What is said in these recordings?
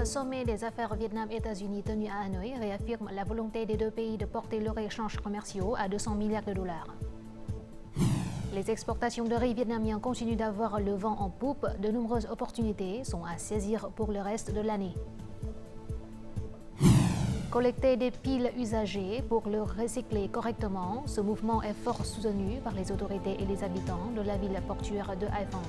sommet des affaires Vietnam-États-Unis tenu à Hanoï réaffirme la volonté des deux pays de porter leurs échanges commerciaux à 200 milliards de dollars. Les exportations de riz vietnamien continuent d'avoir le vent en poupe. De nombreuses opportunités sont à saisir pour le reste de l'année. Collecter des piles usagées pour les recycler correctement, ce mouvement est fort soutenu par les autorités et les habitants de la ville portuaire de Haiphong.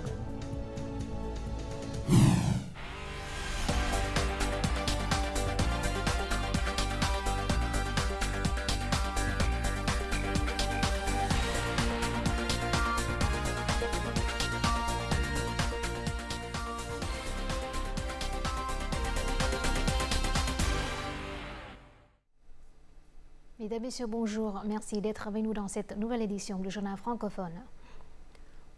Mesdames et messieurs, bonjour. Merci d'être avec nous dans cette nouvelle édition du journal francophone.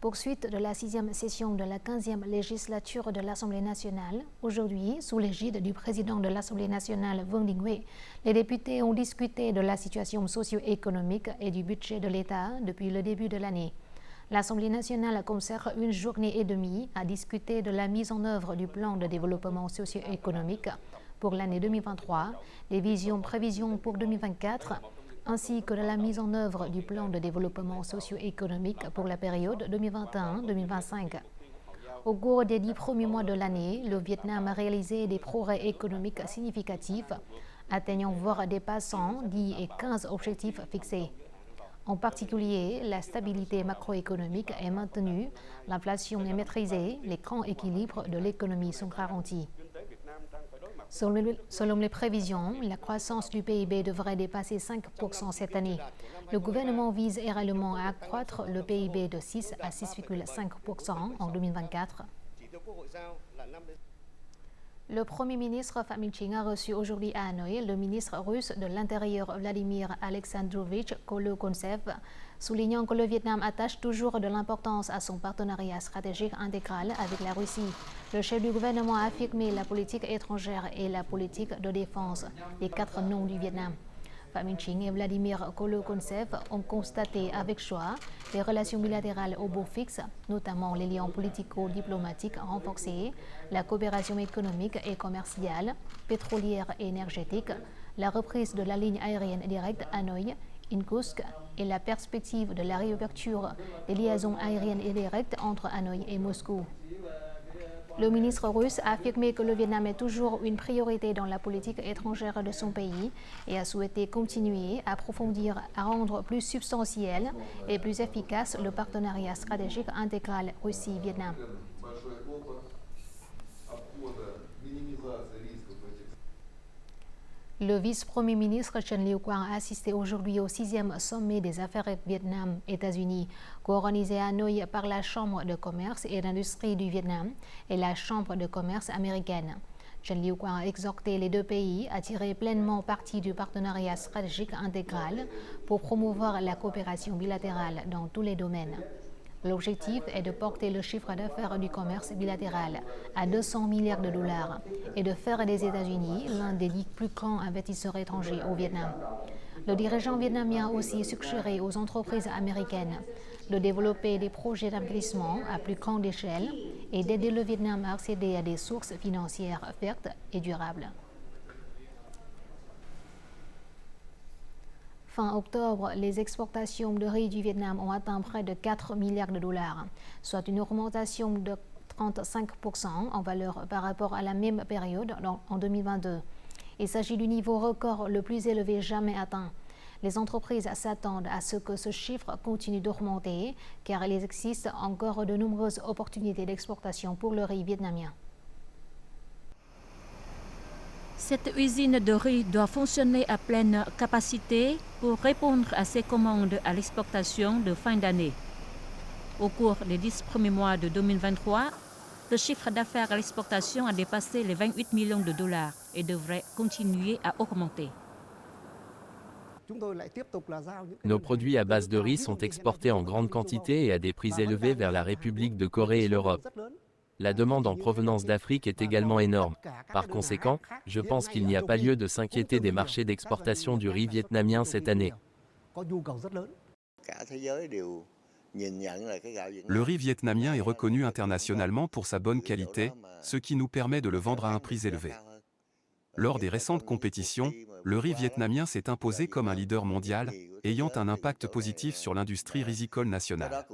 Poursuite de la 6e session de la 15e législature de l'Assemblée nationale. Aujourd'hui, sous l'égide du président de l'Assemblée nationale, Vương Đình Huệ, les députés ont discuté de la situation socio-économique et du budget de l'État depuis le début de l'année. L'Assemblée nationale consacre une journée et demie à discuter de la mise en œuvre du plan de développement socio-économique pour l'année 2023, des prévisions pour 2024, ainsi que de la mise en œuvre du plan de développement socio-économique pour la période 2021-2025. Au cours des 10 premiers mois de l'année, le Vietnam a réalisé des progrès économiques significatifs, atteignant voire dépassant 10 et 15 objectifs fixés. En particulier, la stabilité macroéconomique est maintenue, l'inflation est maîtrisée, les grands équilibres de l'économie sont garantis. Selon les prévisions, la croissance du PIB devrait dépasser 5% cette année. Le gouvernement vise également à accroître le PIB de 6 à 6,5% en 2024. Le Premier ministre Phạm Minh Chính a reçu aujourd'hui à Hanoï le ministre russe de l'Intérieur Vladimir Alexandrovich Kolokontsev, soulignant que le Vietnam attache toujours de l'importance à son partenariat stratégique intégral avec la Russie. Le chef du gouvernement a affirmé la politique étrangère et la politique de défense des 4 noms du Vietnam. Phạm Minh Chính et Vladimir Kolokontsev ont constaté avec joie les relations bilatérales au beau fixe, notamment les liens politico-diplomatiques renforcés, la coopération économique et commerciale, pétrolière et énergétique, la reprise de la ligne aérienne directe Hanoï-Irkoutsk et la perspective de la réouverture des liaisons aériennes et directes entre Hanoï et Moscou. Le ministre russe a affirmé que le Vietnam est toujours une priorité dans la politique étrangère de son pays et a souhaité continuer à approfondir, à rendre plus substantiel et plus efficace le partenariat stratégique intégral Russie-Vietnam. Le vice-premier ministre Trần Lưu Quang a assisté aujourd'hui au 6e sommet des affaires Vietnam-États-Unis, co-organisé à Hanoï par la Chambre de commerce et d'industrie du Vietnam et la Chambre de commerce américaine. Trần Lưu Quang a exhorté les deux pays à tirer pleinement parti du partenariat stratégique intégral pour promouvoir la coopération bilatérale dans tous les domaines. L'objectif est de porter le chiffre d'affaires du commerce bilatéral à 200 milliards de dollars et de faire des États-Unis l'un des 10 plus grands investisseurs étrangers au Vietnam. Le dirigeant vietnamien a aussi suggéré aux entreprises américaines de développer des projets d'investissement à plus grande échelle et d'aider le Vietnam à accéder à des sources financières vertes et durables. Fin octobre, les exportations de riz du Vietnam ont atteint près de 4 milliards de dollars, soit une augmentation de 35% en valeur par rapport à la même période en 2022. Il s'agit du niveau record le plus élevé jamais atteint. Les entreprises s'attendent à ce que ce chiffre continue d'augmenter car il existe encore de nombreuses opportunités d'exportation pour le riz vietnamien. Cette usine de riz doit fonctionner à pleine capacité pour répondre à ses commandes à l'exportation de fin d'année. Au cours des 10 premiers mois de 2023, le chiffre d'affaires à l'exportation a dépassé les 28 millions de dollars et devrait continuer à augmenter. Nos produits à base de riz sont exportés en grande quantité et à des prix élevés vers la République de Corée et l'Europe. La demande en provenance d'Afrique est également énorme. Par conséquent, je pense qu'il n'y a pas lieu de s'inquiéter des marchés d'exportation du riz vietnamien cette année. Le riz vietnamien est reconnu internationalement pour sa bonne qualité, ce qui nous permet de le vendre à un prix élevé. Lors des récentes compétitions, le riz vietnamien s'est imposé comme un leader mondial, ayant un impact positif sur l'industrie risicole nationale.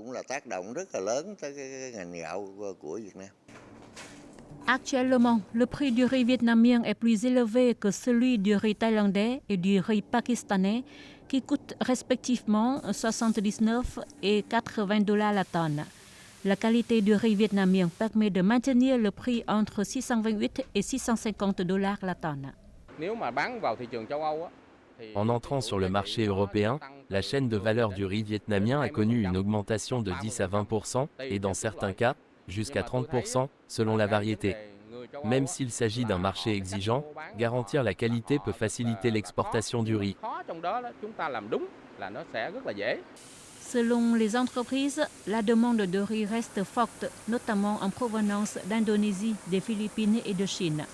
Actuellement, le prix du riz vietnamien est plus élevé que celui du riz thaïlandais et du riz pakistanais, qui coûtent respectivement 79 et 80 dollars la tonne. La qualité du riz vietnamien permet de maintenir le prix entre 628 et 650 dollars la tonne. En entrant sur le marché européen, la chaîne de valeur du riz vietnamien a connu une augmentation de 10 à 20% et dans certains cas, jusqu'à 30% selon la variété. Même s'il s'agit d'un marché exigeant, garantir la qualité peut faciliter l'exportation du riz. Selon les entreprises, la demande de riz reste forte, notamment en provenance d'Indonésie, des Philippines et de Chine.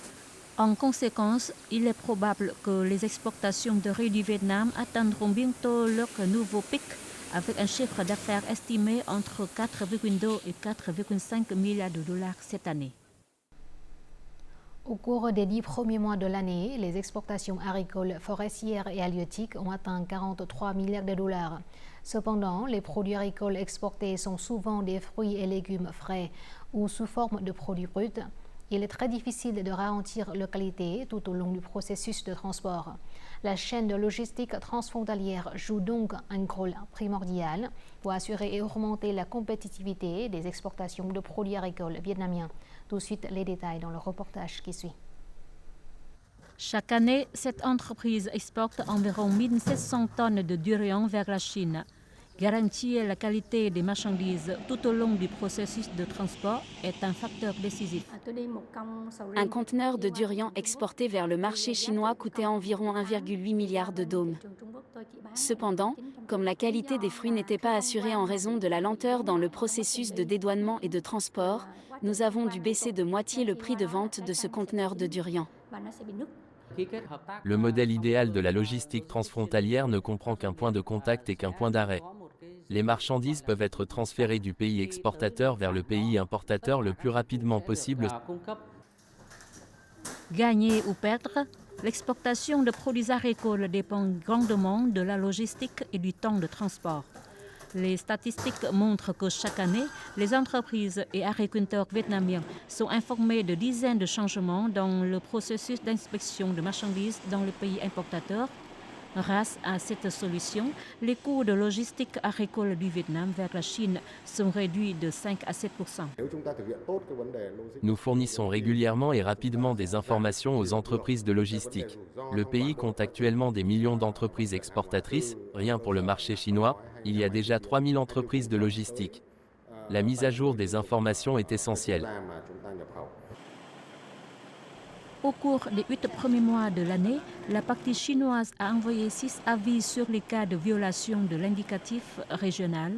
En conséquence, il est probable que les exportations de riz du Vietnam atteindront bientôt leur nouveau pic, avec un chiffre d'affaires estimé entre 4,2 et 4,5 milliards de dollars cette année. Au cours des 10 premiers mois de l'année, les exportations agricoles, forestières et halieutiques ont atteint 43 milliards de dollars. Cependant, les produits agricoles exportés sont souvent des fruits et légumes frais ou sous forme de produits bruts. Il est très difficile de garantir leur qualité tout au long du processus de transport. La chaîne de logistique transfrontalière joue donc un rôle primordial pour assurer et augmenter la compétitivité des exportations de produits agricoles vietnamiens. Tout de suite, les détails dans le reportage qui suit. Chaque année, cette entreprise exporte environ 1700 tonnes de durian vers la Chine. Garantir la qualité des marchandises tout au long du processus de transport est un facteur décisif. Un conteneur de durian exporté vers le marché chinois coûtait environ 1,8 milliard de dômes. Cependant, comme la qualité des fruits n'était pas assurée en raison de la lenteur dans le processus de dédouanement et de transport, nous avons dû baisser de moitié le prix de vente de ce conteneur de durian. Le modèle idéal de la logistique transfrontalière ne comprend qu'un point de contact et qu'un point d'arrêt. Les marchandises peuvent être transférées du pays exportateur vers le pays importateur le plus rapidement possible. Gagner ou perdre, l'exportation de produits agricoles dépend grandement de la logistique et du temps de transport. Les statistiques montrent que chaque année, les entreprises et agriculteurs vietnamiens sont informés de dizaines de changements dans le processus d'inspection de marchandises dans le pays importateur. Grâce à cette solution, les coûts de logistique agricole du Vietnam vers la Chine sont réduits de 5 à 7%. Nous fournissons régulièrement et rapidement des informations aux entreprises de logistique. Le pays compte actuellement des millions d'entreprises exportatrices. Rien pour le marché chinois, il y a déjà 3000 entreprises de logistique. La mise à jour des informations est essentielle. Au cours des 8 premiers mois de l'année, la partie chinoise a envoyé 6 avis sur les cas de violation de l'indicatif régional.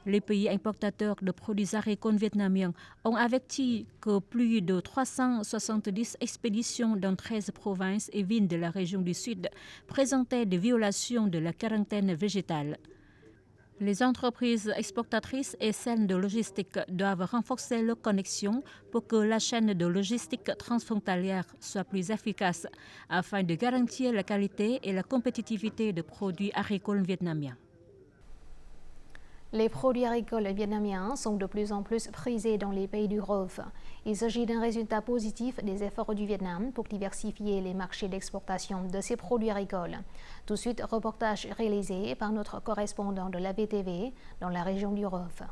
Les pays importateurs de produits agricoles vietnamiens ont averti que plus de 370 expéditions dans 13 provinces et villes de la région du Sud présentaient des violations de la quarantaine végétale. Les entreprises exportatrices et celles de logistique doivent renforcer leurs connexions pour que la chaîne de logistique transfrontalière soit plus efficace afin de garantir la qualité et la compétitivité des produits agricoles vietnamiens. Les produits agricoles vietnamiens sont de plus en plus prisés dans les pays du Golfe. Il s'agit d'un résultat positif des efforts du Vietnam pour diversifier les marchés d'exportation de ces produits agricoles. Tout de suite, reportage réalisé par notre correspondant de la VTV dans la région du Golfe.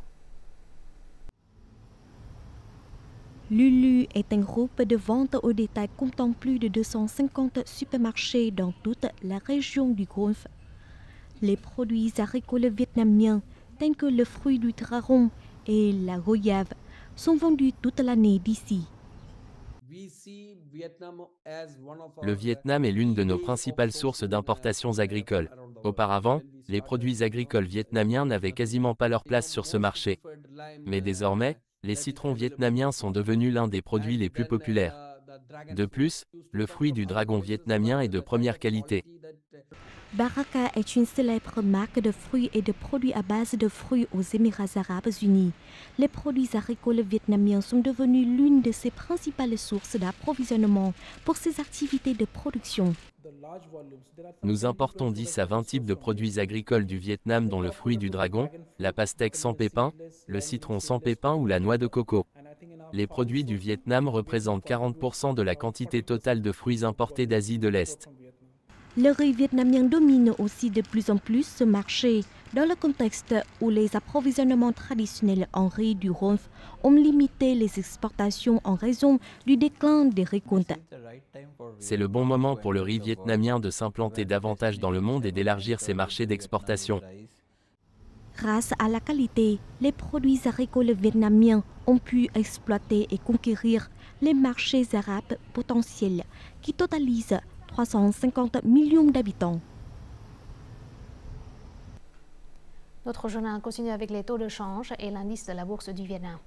Lulu est un groupe de vente au détail comptant plus de 250 supermarchés dans toute la région du Golfe. Les produits agricoles vietnamiens tels que le fruit du dragon et la goyave sont vendus toute l'année d'ici. Le Vietnam est l'une de nos principales sources d'importations agricoles. Auparavant, les produits agricoles vietnamiens n'avaient quasiment pas leur place sur ce marché. Mais désormais, les citrons vietnamiens sont devenus l'un des produits les plus populaires. De plus, le fruit du dragon vietnamien est de première qualité. Baraka est une célèbre marque de fruits et de produits à base de fruits aux Émirats arabes unis. Les produits agricoles vietnamiens sont devenus l'une de ses principales sources d'approvisionnement pour ses activités de production. Nous importons 10 à 20 types de produits agricoles du Vietnam dont le fruit du dragon, la pastèque sans pépins, le citron sans pépins ou la noix de coco. Les produits du Vietnam représentent 40% de la quantité totale de fruits importés d'Asie de l'Est. Le riz vietnamien domine aussi de plus en plus ce marché, dans le contexte où les approvisionnements traditionnels en riz du Rhône ont limité les exportations en raison du déclin des récoltes. C'est le bon moment pour le riz vietnamien de s'implanter davantage dans le monde et d'élargir ses marchés d'exportation. Grâce à la qualité, les produits agricoles vietnamiens ont pu exploiter et conquérir les marchés arabes potentiels qui totalisent 350 millions d'habitants. Notre journal continue avec les taux de change et l'indice de la bourse du Vietnam.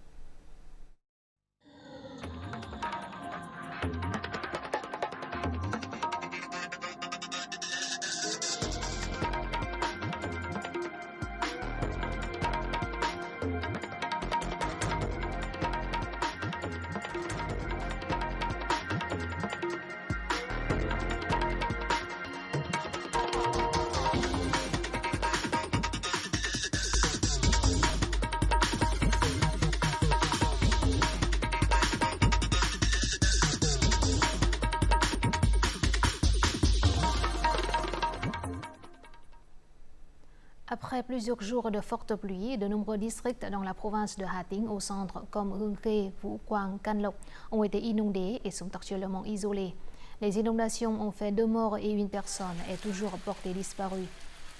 Après plusieurs jours de fortes pluies, de nombreux districts dans la province de Hà Tĩnh au centre, comme Hương Khê, Vũ Quang, Can Lộc, ont été inondés et sont actuellement isolés. Les inondations ont fait 2 morts et 1 personne est toujours portée disparue.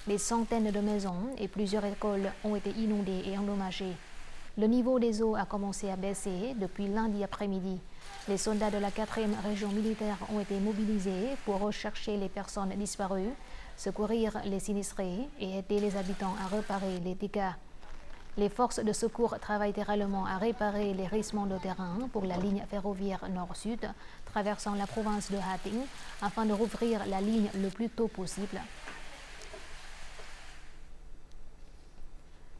Des centaines de maisons et plusieurs écoles ont été inondées et endommagées. Le niveau des eaux a commencé à baisser depuis lundi après-midi. Les soldats de la 4e région militaire ont été mobilisés pour rechercher les personnes disparues, secourir les sinistrés et aider les habitants à réparer les dégâts. Les forces de secours travaillent également à réparer les rissements de terrain pour la ligne ferroviaire nord-sud traversant la province de Hà Tĩnh afin de rouvrir la ligne le plus tôt possible.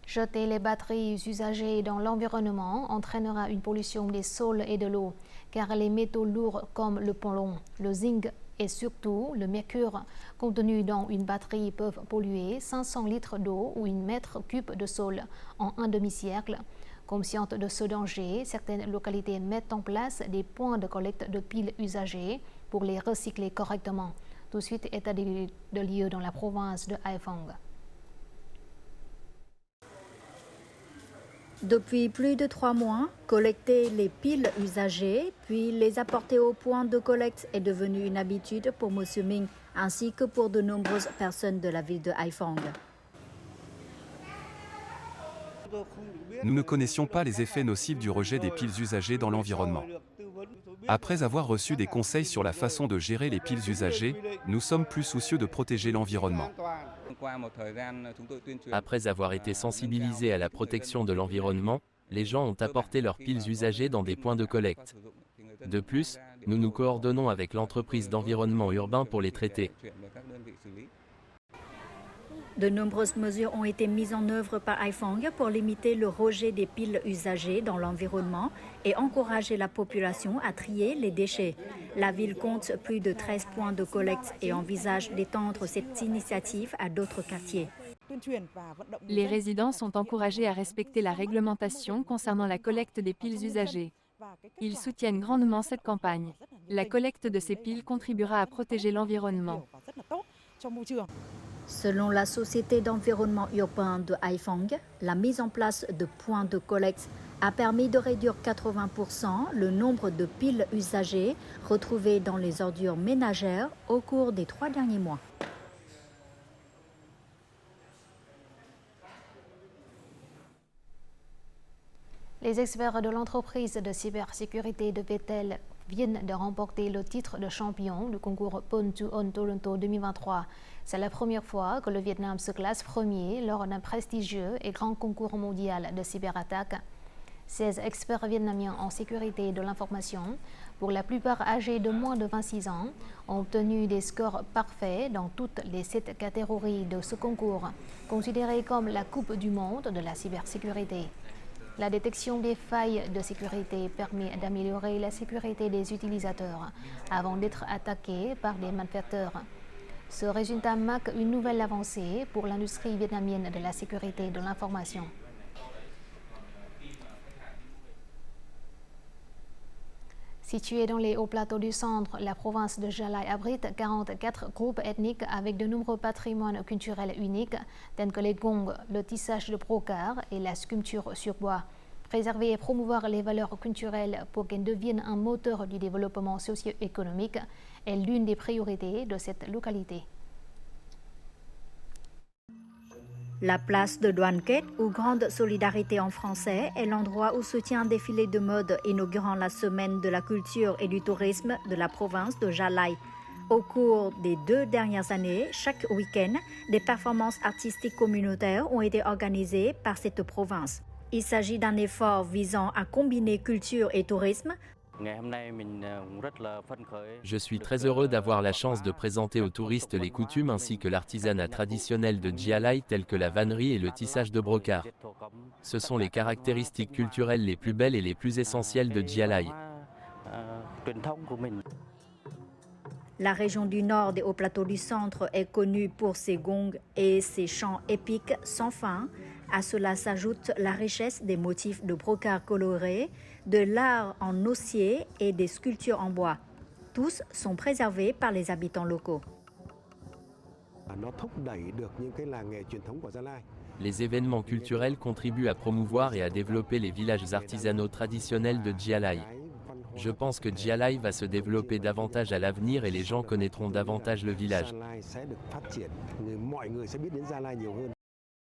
Jeter les batteries usagées dans l'environnement entraînera une pollution des sols et de l'eau, car les métaux lourds comme le plomb, le zinc et surtout le mercure contenus dans une batterie peuvent polluer 500 litres d'eau ou 1 mètre cube de sol en un demi-siècle. Conscientes de ce danger, certaines localités mettent en place des points de collecte de piles usagées pour les recycler correctement. Tout de suite, état de lieu dans la province de Hải Phòng. Depuis plus de 3 mois, collecter les piles usagées, puis les apporter au point de collecte est devenu une habitude pour M. Minh ainsi que pour de nombreuses personnes de la ville de Hải Phòng. Nous ne connaissions pas les effets nocifs du rejet des piles usagées dans l'environnement. Après avoir reçu des conseils sur la façon de gérer les piles usagées, nous sommes plus soucieux de protéger l'environnement. Après avoir été sensibilisés à la protection de l'environnement, les gens ont apporté leurs piles usagées dans des points de collecte. De plus, nous nous coordonnons avec l'entreprise d'environnement urbain pour les traiter. De nombreuses mesures ont été mises en œuvre par Hải Phòng pour limiter le rejet des piles usagées dans l'environnement et encourager la population à trier les déchets. La ville compte plus de 13 points de collecte et envisage d'étendre cette initiative à d'autres quartiers. Les résidents sont encouragés à respecter la réglementation concernant la collecte des piles usagées. Ils soutiennent grandement cette campagne. La collecte de ces piles contribuera à protéger l'environnement. Selon la Société d'environnement urbain de Hải Phòng, la mise en place de points de collecte a permis de réduire 80% le nombre de piles usagées retrouvées dans les ordures ménagères au cours des 3 derniers mois. Les experts de l'entreprise de cybersécurité de Viettel viennent de remporter le titre de champion du concours Pon to On Toronto 2023. C'est la première fois que le Vietnam se classe premier lors d'un prestigieux et grand concours mondial de cyberattaque. 16 experts vietnamiens en sécurité de l'information, pour la plupart âgés de moins de 26 ans, ont obtenu des scores parfaits dans toutes les 7 catégories de ce concours, considéré comme la Coupe du monde de la cybersécurité. La détection des failles de sécurité permet d'améliorer la sécurité des utilisateurs avant d'être attaqués par des malfaiteurs. Ce résultat marque une nouvelle avancée pour l'industrie vietnamienne de la sécurité de l'information. Située dans les hauts plateaux du centre, la province de Gia Lai abrite 44 groupes ethniques avec de nombreux patrimoines culturels uniques, tels que les gongs, le tissage de brocart et la sculpture sur bois. Préserver et promouvoir les valeurs culturelles pour qu'elles deviennent un moteur du développement socio-économique est l'une des priorités de cette localité. La place de Đoàn Kết, ou Grande Solidarité en français, est l'endroit où se tient un défilé de mode inaugurant la semaine de la culture et du tourisme de la province de Gia Lai. Au cours des 2 dernières années, chaque week-end, des performances artistiques communautaires ont été organisées par cette province. Il s'agit d'un effort visant à combiner culture et tourisme. Je suis très heureux d'avoir la chance de présenter aux touristes les coutumes ainsi que l'artisanat traditionnel de Gia Lai tels que la vannerie et le tissage de brocart. Ce sont les caractéristiques culturelles les plus belles et les plus essentielles de Gia Lai. La région du nord des hauts plateaux du centre est connue pour ses gongs et ses chants épiques sans fin. À cela s'ajoute la richesse des motifs de brocart colorés, de l'art en osier et des sculptures en bois. Tous sont préservés par les habitants locaux. Les événements culturels contribuent à promouvoir et à développer les villages artisanaux traditionnels de Gia Lai. Je pense que Gia Lai va se développer davantage à l'avenir et les gens connaîtront davantage le village.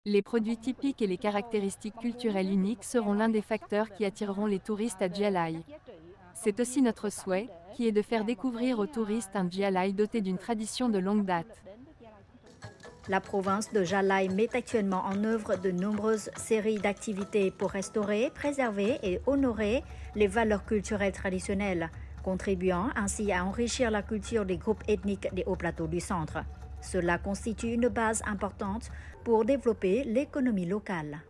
Les produits typiques et les caractéristiques culturelles uniques seront l'un des facteurs qui attireront les touristes à Gia Lai. C'est aussi notre souhait, qui est de faire découvrir aux touristes un Gia Lai doté d'une tradition de longue date. La province de Gia Lai met actuellement en œuvre de nombreuses séries d'activités pour restaurer, préserver et honorer les valeurs culturelles traditionnelles, contribuant ainsi à enrichir la culture des groupes ethniques des hauts plateaux du centre. Cela constitue une base importante pour développer l'économie locale.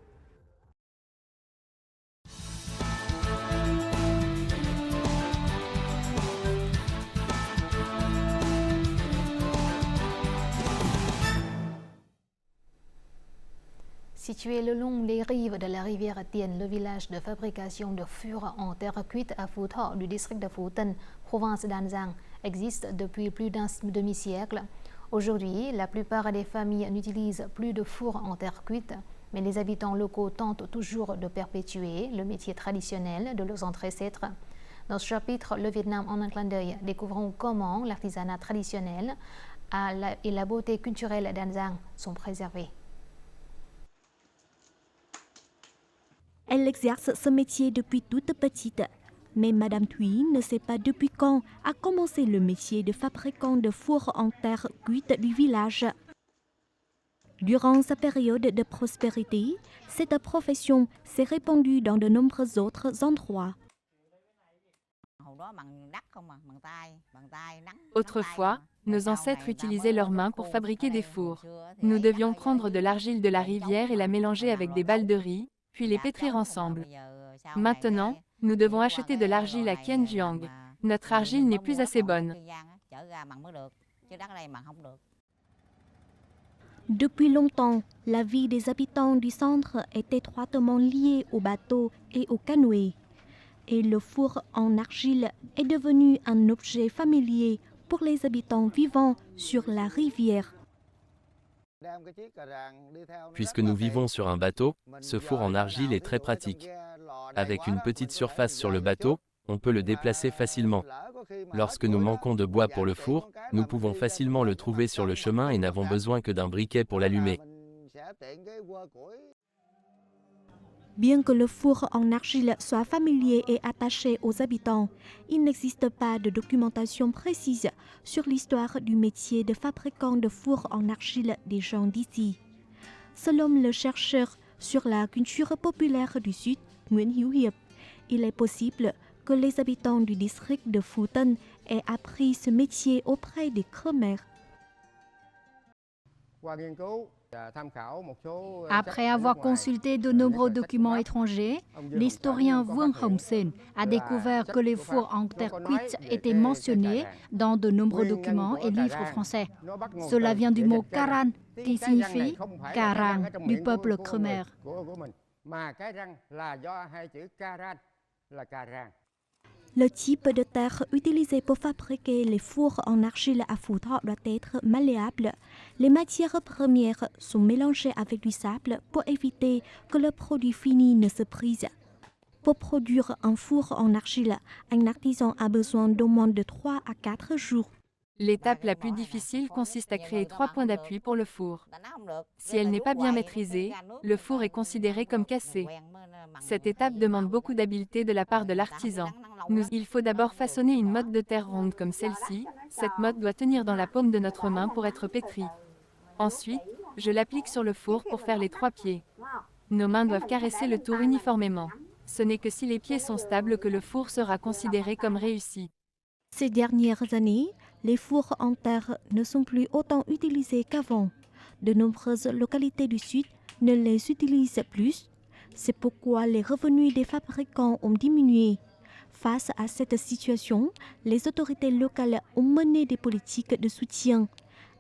Situé le long des rives de la rivière Tien, le village de fabrication de fours en terre cuite à Phu Tho du district de Phu Tân, province d'An Giang, existe depuis plus d'un demi-siècle. Aujourd'hui, la plupart des familles n'utilisent plus de fours en terre cuite, mais les habitants locaux tentent toujours de perpétuer le métier traditionnel de leurs ancêtres. Dans ce chapitre, le Vietnam en un clin d'œil, découvrons comment l'artisanat traditionnel et la beauté culturelle d'An Giang sont préservés. Elle exerce ce métier depuis toute petite. Mais Madame Thuy ne sait pas depuis quand a commencé le métier de fabricant de fours en terre cuite du village. Durant sa période de prospérité, cette profession s'est répandue dans de nombreux autres endroits. Autrefois, nos ancêtres utilisaient leurs mains pour fabriquer des fours. Nous devions prendre de l'argile de la rivière et la mélanger avec des balles de riz, puis les pétrir ensemble. Maintenant, nous devons acheter de l'argile à Kien Giang. Notre argile n'est plus assez bonne. Depuis longtemps, la vie des habitants du centre est étroitement liée aux bateaux et aux canoës. Et le four en argile est devenu un objet familier pour les habitants vivant sur la rivière. Puisque nous vivons sur un bateau, ce four en argile est très pratique. Avec une petite surface sur le bateau, on peut le déplacer facilement. Lorsque nous manquons de bois pour le four, nous pouvons facilement le trouver sur le chemin et n'avons besoin que d'un briquet pour l'allumer. Bien que le four en argile soit familier et attaché aux habitants, il n'existe pas de documentation précise sur l'histoire du métier de fabricant de fours en argile des gens d'ici. Selon le chercheur sur la culture populaire du Sud, Nguyễn Hiếu Hiệp, il est possible que les habitants du district de Phu Tân aient appris ce métier auprès des Khmer. Après avoir consulté de nombreux documents étrangers, l'historien Vương Hồng Sen a découvert que les fours en terre cuite étaient mentionnés dans de nombreux documents et livres français. Cela vient du mot Karan, qui signifie Karang du peuple Khmer. Le type de terre utilisé pour fabriquer les fours en argile à Phu Tho doit être malléable. Les matières premières sont mélangées avec du sable pour éviter que le produit fini ne se brise. Pour produire un four en argile, un artisan a besoin d'au moins de 3 à 4 jours. L'étape la plus difficile consiste à créer 3 points d'appui pour le four. Si elle n'est pas bien maîtrisée, le four est considéré comme cassé. Cette étape demande beaucoup d'habileté de la part de l'artisan. Il faut d'abord façonner une motte de terre ronde comme celle-ci. Cette motte doit tenir dans la paume de notre main pour être pétrie. Ensuite, je l'applique sur le four pour faire les 3 pieds. Nos mains doivent caresser le tour uniformément. Ce n'est que si les pieds sont stables que le four sera considéré comme réussi. Ces dernières années, les fours en terre ne sont plus autant utilisés qu'avant. De nombreuses localités du Sud ne les utilisent plus. C'est pourquoi les revenus des fabricants ont diminué. Face à cette situation, les autorités locales ont mené des politiques de soutien.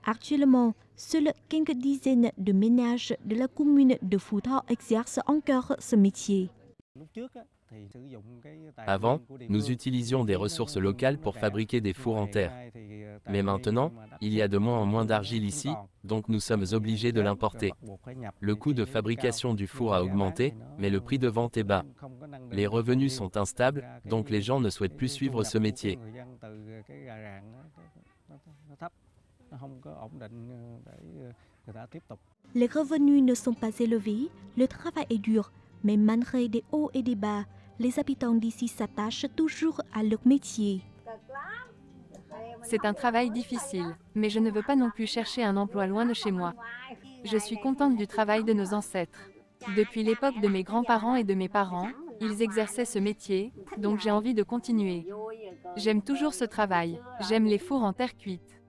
Actuellement, seules quelques dizaines de ménages de la commune de Phu Tho exercent encore ce métier. Avant, nous utilisions des ressources locales pour fabriquer des fours en terre. Mais maintenant, il y a de moins en moins d'argile ici, donc nous sommes obligés de l'importer. Le coût de fabrication du four a augmenté, mais le prix de vente est bas. Les revenus sont instables, donc les gens ne souhaitent plus suivre ce métier. Les revenus ne sont pas élevés, le travail est dur, mais malgré des hauts et des bas, les habitants d'ici s'attachent toujours à leur métier. C'est un travail difficile, mais je ne veux pas non plus chercher un emploi loin de chez moi. Je suis contente du travail de nos ancêtres. Depuis l'époque de mes grands-parents et de mes parents, ils exerçaient ce métier, donc j'ai envie de continuer. J'aime toujours ce travail, j'aime les fours en terre cuite.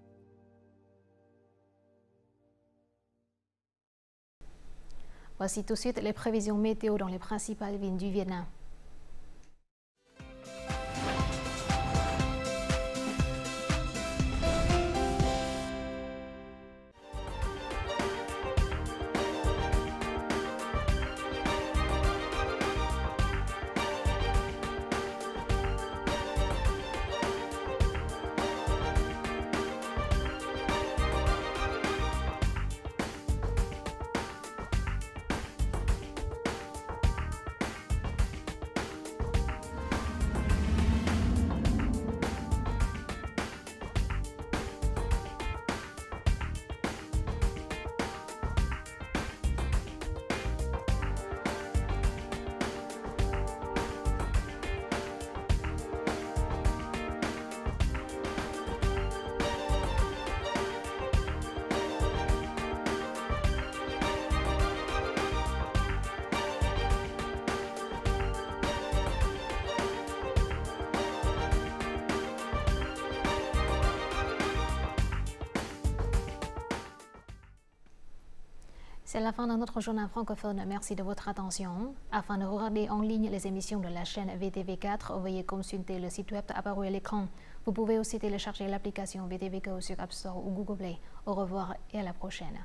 Voici tout de suite les prévisions météo dans les principales villes du Vietnam. C'est la fin de notre journal francophone. Merci de votre attention. Afin de regarder en ligne les émissions de la chaîne VTV4, veuillez consulter le site web apparu à l'écran. Vous pouvez aussi télécharger l'application VTV Go sur App Store ou Google Play. Au revoir et à la prochaine.